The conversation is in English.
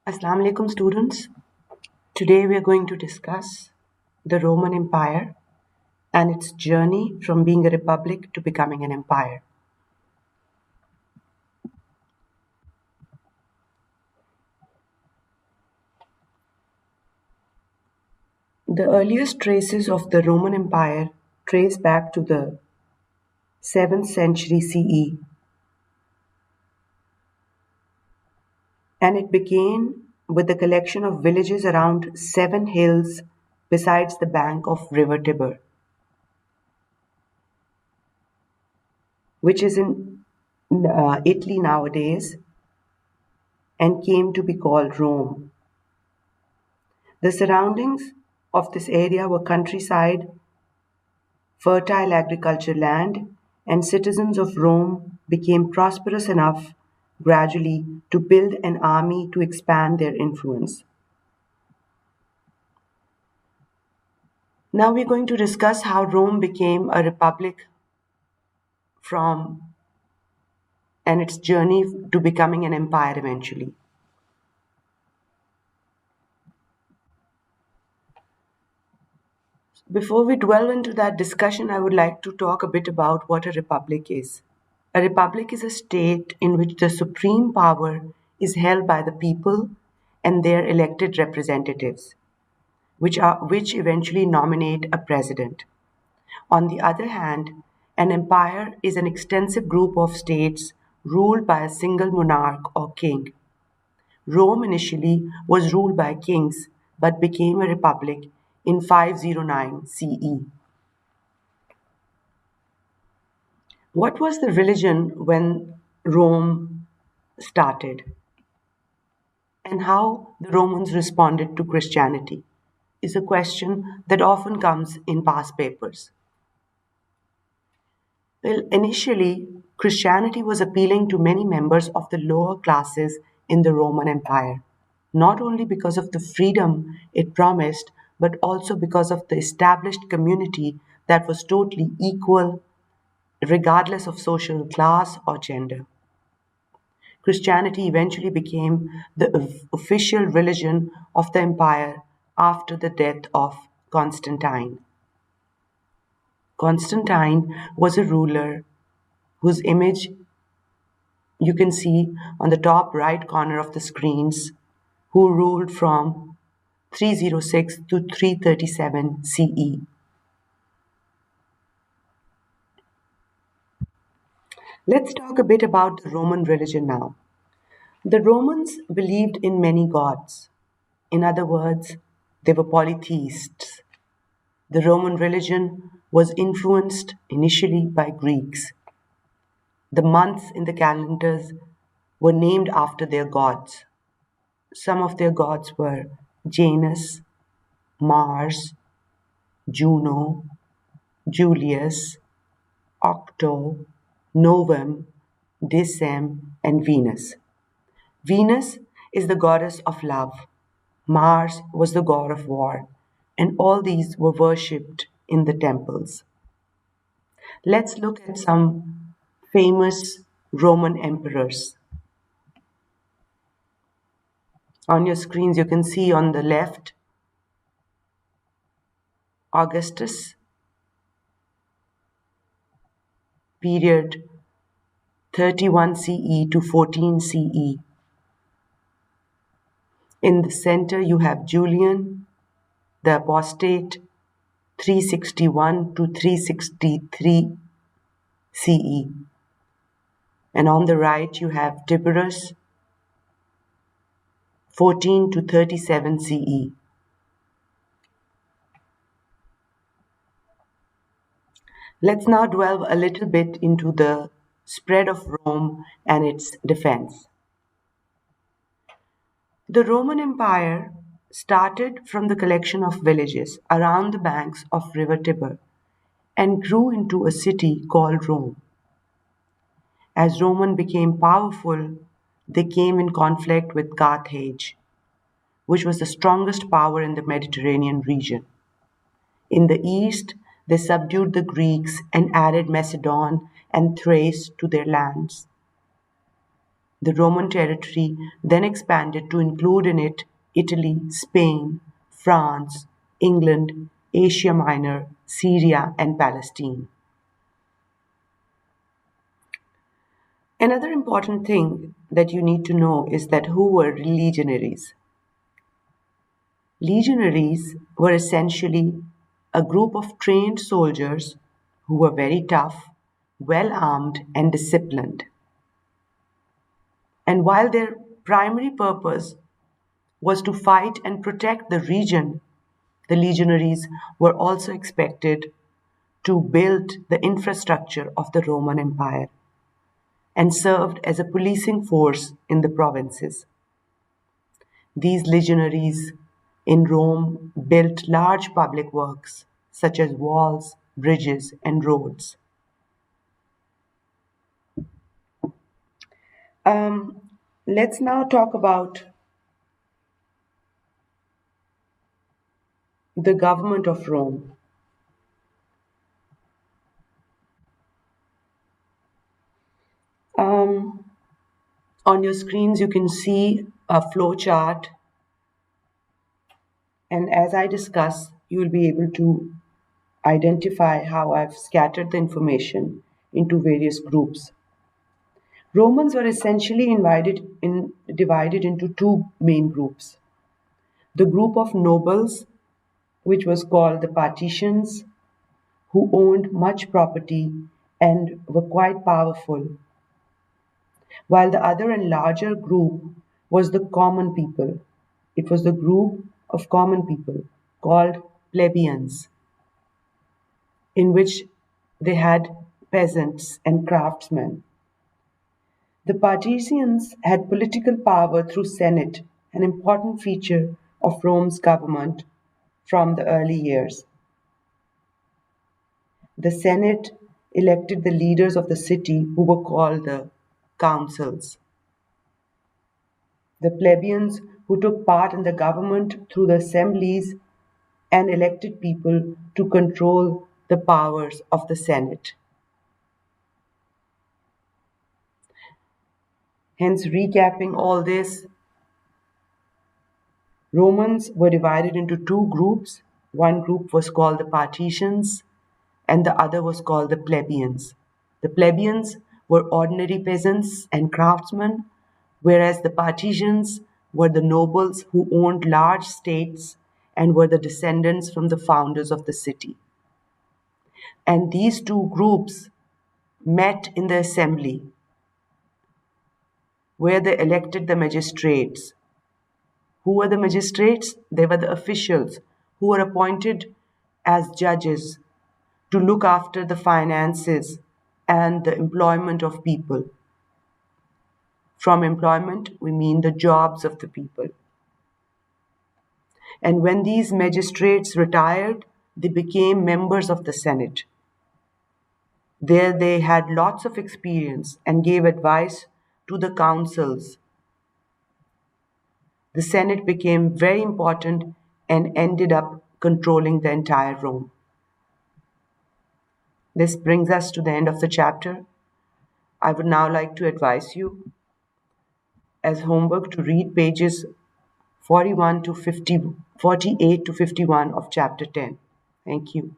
Assalamu alaikum students. Today we are going to discuss the Roman Empire and its journey from being a republic to becoming an empire. The earliest traces of the Roman Empire trace back to the 7th century CE, and it began with the collection of villages around 7 hills besides the bank of river Tiber, which is in Italy nowadays and came to be called Rome. The surroundings of this area were countryside, fertile agriculture land, and citizens of Rome became prosperous enough gradually to build an army to expand their influence. Now we're going to discuss how Rome became a republic from and its journey to becoming an empire eventually. Before we dwell into that discussion, I would like to talk a bit about what a republic is. A republic is a state in which the supreme power is held by the people and their elected representatives, which eventually nominate a president. On the other hand, an empire is an extensive group of states ruled by a single monarch or king. Rome initially was ruled by kings but became a republic in 509 CE. What was the religion when Rome started? And how the Romans responded to Christianity is a question that often comes in past papers. Well, initially, Christianity was appealing to many members of the lower classes in the Roman Empire, not only because of the freedom it promised, but also because of the established community that was totally equal, regardless of social class or gender. Christianity eventually became the official religion of the empire after the death of Constantine. Constantine was a ruler whose image you can see on the top right corner of the screens, who ruled from 306 to 337 CE. Let's talk a bit about the Roman religion now. The Romans believed in many gods. In other words, they were polytheists. The Roman religion was influenced initially by Greeks. The months in the calendars were named after their gods. Some of their gods were Janus, Mars, Juno, Julius, Octo, Novem, Decem, and Venus. Venus is the goddess of love. Mars was the god of war, and all these were worshipped in the temples. Let's look at some famous Roman emperors. On your screens, you can see on the left Augustus, period 31 CE to 14 CE. In the center, you have Julian, the apostate, 361 to 363 CE. And on the right, you have Tiberius, 14 to 37 CE. Let's now delve a little bit into the spread of Rome and its defense. The Roman Empire started from the collection of villages around the banks of river Tiber and grew into a city called Rome. As Rome became powerful, they came in conflict with Carthage, which was the strongest power in the Mediterranean region. In the east, they subdued the Greeks and added Macedon and Thrace to their lands. The Roman territory then expanded to include in it Italy, Spain, France, England, Asia Minor, Syria, and Palestine. Another important thing that you need to know is that who were legionaries? Legionaries were essentially a group of trained soldiers who were very tough, well armed, and disciplined. And while their primary purpose was to fight and protect the region, the legionaries were also expected to build the infrastructure of the Roman Empire and served as a policing force in the provinces. These legionaries in Rome built large public works such as walls, bridges, and roads. Um, let's now talk about the government of Rome. Um, on your screens, you can see a flow chart, and as I discuss, you will be able to identify how I've scattered the information into various groups. Romans were essentially divided into two main groups. The group of nobles, which was called the patricians, who owned much property and were quite powerful, while the other and larger group was the common people. It was the group of common people called plebeians, in which they had peasants and craftsmen. The patricians had political power through Senate, an important feature of Rome's government from the early years. The Senate elected the leaders of the city, who were called the councils. The plebeians, who took part in the government through the assemblies and elected people to control the powers of the Senate. Hence, recapping all this, Romans were divided into two groups. One group was called the patricians, and the other was called the plebeians. The plebeians were ordinary peasants and craftsmen, whereas the patricians were the nobles who owned large states and were the descendants from the founders of the city. And these two groups met in the assembly, where they elected the magistrates. Who were the magistrates? They were the officials who were appointed as judges to look after the finances and the employment of people. From employment, we mean the jobs of the people. And when these magistrates retired, they became members of the Senate. There they had lots of experience and gave advice to the councils. The Senate became very important and ended up controlling the entire Rome. This brings us to the end of the chapter. I would now like to advise you as homework to read pages 41 to 50, 48 to 51 of chapter 10. Thank you.